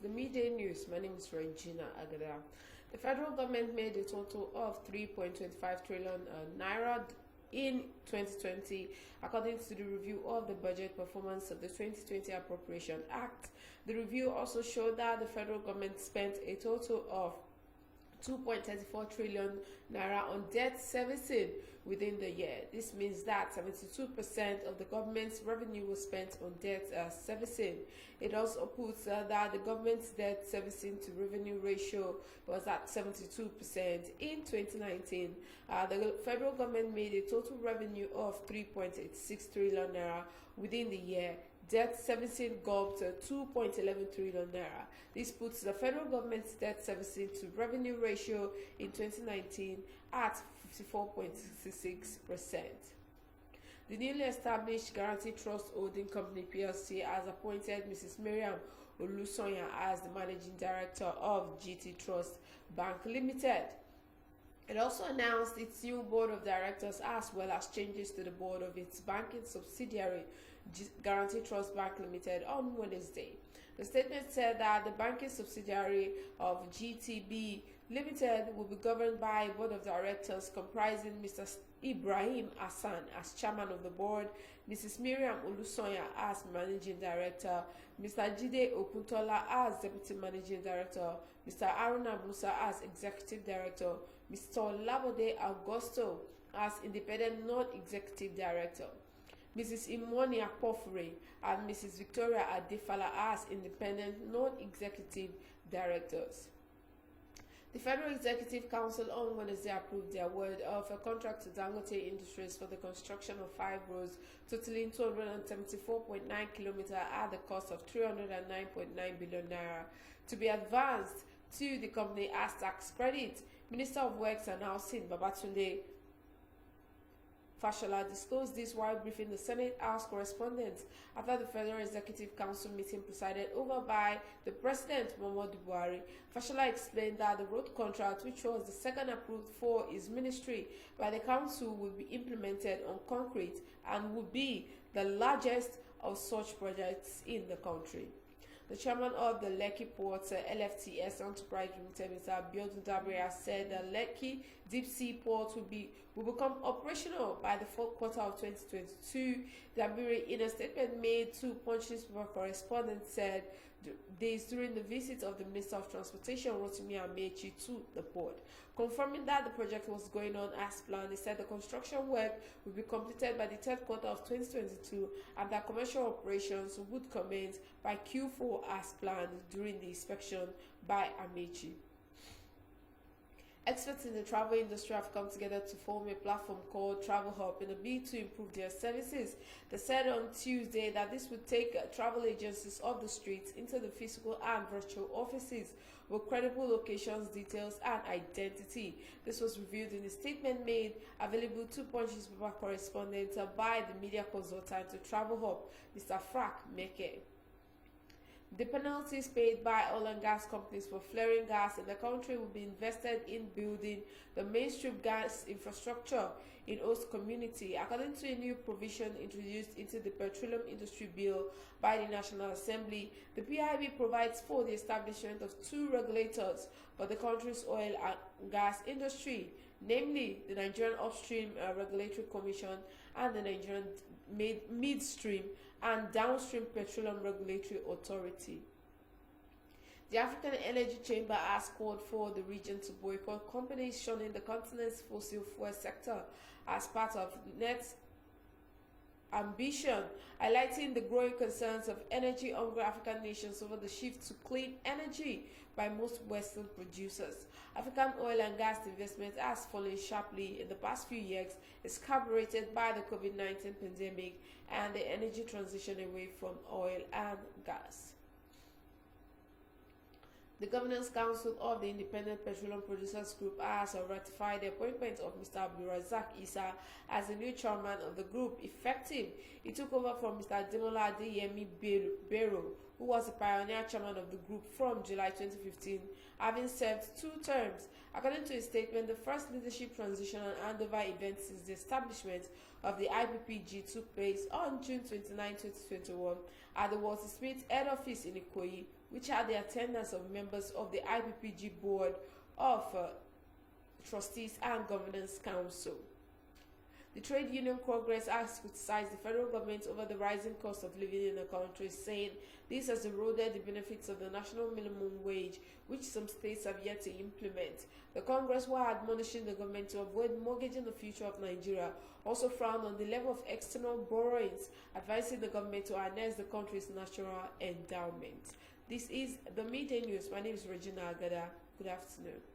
the midday news. My name is Regina Agada. The federal government made a total of 3.25 trillion naira in 2020, according to the review of the budget performance of the 2020 Appropriation Act. The review also showed that the federal government spent a total of 2.34 trillion naira on debt servicing within the year. This means that 72% of the government's revenue was spent on debt servicing. It also puts that the government's debt servicing to revenue ratio was at 72% in 2019. The federal government made a total revenue of 3.86 trillion naira within the year. Debt servicing gulped 2.11 trillion naira. This puts the federal government's debt servicing to revenue ratio in 2019 at 54.66%. The newly established Guaranty Trust Holding Company PLC has appointed Mrs. Miriam Olusonya as the managing director of GT Trust Bank Limited. It also announced its new board of directors as well as changes to the board of its banking subsidiary, Guaranty Trust Bank Limited, on Wednesday. The statement said that the banking subsidiary of GTB Limited will be governed by a board of directors comprising Mr. Ibrahim Hassan as chairman of the board, Mrs. Miriam Olusonya as managing director, Mr. Jide Okuntola as deputy managing director, Mr. Aruna Musa as executive director, Mr. Labode Augusto as independent non-executive director, Mrs. Imoni Akpofure and Mrs. Victoria Adefala as independent non-executive directors. The Federal Executive Council on Wednesday approved the award of a contract to Dangote Industries for the construction of 5 roads totaling 274.9 kilometers at the cost of 309.9 billion naira to be advanced to the company as tax credit. Minister of Works and Housing Babatunde Fashola disclosed this while briefing the Senate House correspondents after the Federal Executive Council meeting presided over by the President Muhammadu Buhari. Fashola explained that the road contract, which was the second approved for his ministry by the Council, would be implemented on concrete and would be the largest of such projects in the country. The chairman of the Lekki Port LFTS Enterprise Limited, Mr. Abiodun Dabiri, said that Lekki Deep Sea Port will become operational by the fourth quarter of 2022. Dabiri, in a statement made to Punch newspaper correspondents, said this during the visit of the Minister of Transportation, Rotimi Amechi, to the port. Confirming that the project was going on as planned, he said the construction work will be completed by the third quarter of 2022 and that commercial operations would commence by Q4 as planned during the inspection by Amechi. Experts in the travel industry have come together to form a platform called Travel Hub in a bid to improve their services. They said on Tuesday that this would take travel agencies off the streets into the physical and virtual offices with credible locations, details, and identity. This was revealed in a statement made available to Punch newspaper correspondents by the media consultant to Travel Hub, Mr. Frank Meke. The penalties paid by oil and gas companies for flaring gas in the country will be invested in building the mainstream gas infrastructure in host community, according to a new provision introduced into the Petroleum Industry Bill by the National Assembly. The PIB provides for the establishment of 2 regulators for the country's oil and gas industry, namely the Nigerian Upstream Regulatory Commission and the Nigerian Midstream and Downstream Petroleum Regulatory Authority. The African Energy Chamber has called for the region to boycott companies shunning the continent's fossil fuel sector as part of net ambition, highlighting the growing concerns of energy-hungry African nations over the shift to clean energy by most Western producers. African oil and gas investment has fallen sharply in the past few years, exacerbated by the COVID-19 pandemic and the energy transition away from oil and gas. The Governance Council of the Independent Petroleum Producers Group has ratified the appointment of Mr. Abdulrazak Issa as the new chairman of the group, effective. He took over from Mr. Ademola Adeyemi Bello, who was the pioneer chairman of the group from July 2015, having served 2 terms. According to a statement, the first leadership transition and handover event since the establishment of the IPPG took place on June 29, 2021 at the Walter Smith head office in Ikoyi, which had the attendance of members of the IPPG Board of Trustees and Governance Council. The Trade Union Congress has criticized the federal government over the rising cost of living in the country, saying this has eroded the benefits of the national minimum wage, which some states have yet to implement. The Congress, while admonishing the government to avoid mortgaging the future of Nigeria, also frowned on the level of external borrowings, advising the government to harness the country's natural endowment. This is the Midday News. My name is Regina Agada. Good afternoon.